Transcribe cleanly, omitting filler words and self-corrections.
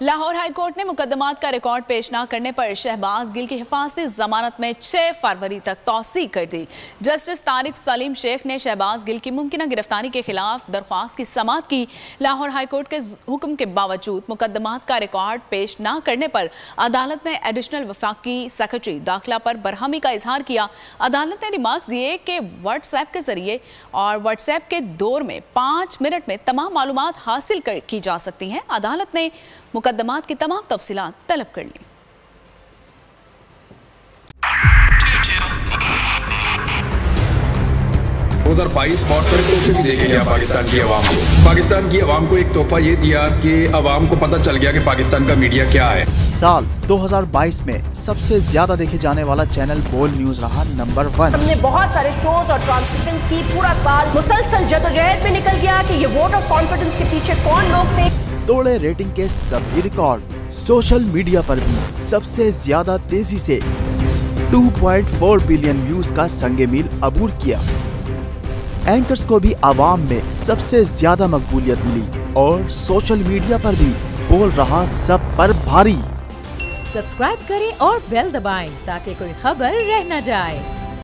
Lahore high court ने मुकदमात का record पेश न करने पर शहबाज गिल की हिफाजती जमानत में 6 फरवरी तक तौसी कर दी। जस्टिस तारिक सलीम शेख ने शहबाज गिल की मुमकिन गिरफ्तारी के खिलाफ दरख्वास्त की समाअत की। लाहौर हाई कोर्ट के हुक्म के बावजूद मुकदमात का रिकॉर्ड पेश न करने पर अदालत ने एडिशनल वफाकी सेक्रेटरी दाखिला पर बरहमी का इजहार किया। अदालत ने रिमार्क्स दिए कि व्हाट्सएप के जरिए और व्हाट्सएप के दौर में 5 मिनट में तमाम मालूमात हासिल की जा सकती हैं। अदालत ने मुकदमात की तमाम तफसीलात तलब कर ली। उधर 22 बहुत सारे तोहफे भी देखे गया पाकिस्तान की आवाम को। पाकिस्तान की आवाम को एक तोहफा ये दिया कि आवाम को पता चल गया कि पाकिस्तान का मीडिया क्या है। साल 2022 में सबसे ज्यादा देखे जाने वाला चैनल बोल न्यूज रहा नंबर 1। हमने बहुत सारे शोज और ट्रांसमिशंस की, पूरा साल मुसलसल जदोजहद में निकल गया कि ये वोट ऑफ कॉन्फिडेंस के पीछे कौन लोग थे। तोड़े रेटिंग के सभी रिकॉर्ड। सोशल मीडिया पर भी सबसे ज्यादा तेजी से 2.4 बिलियन व्यूज का संगे मील अबूर किया। एंकर्स को भी आवाम में सबसे ज्यादा मकबूलियत मिली और सोशल मीडिया पर भी बोल रहा सब पर भारी। सब्सक्राइब करें और बेल दबाएं ताकि कोई खबर रह न जाए।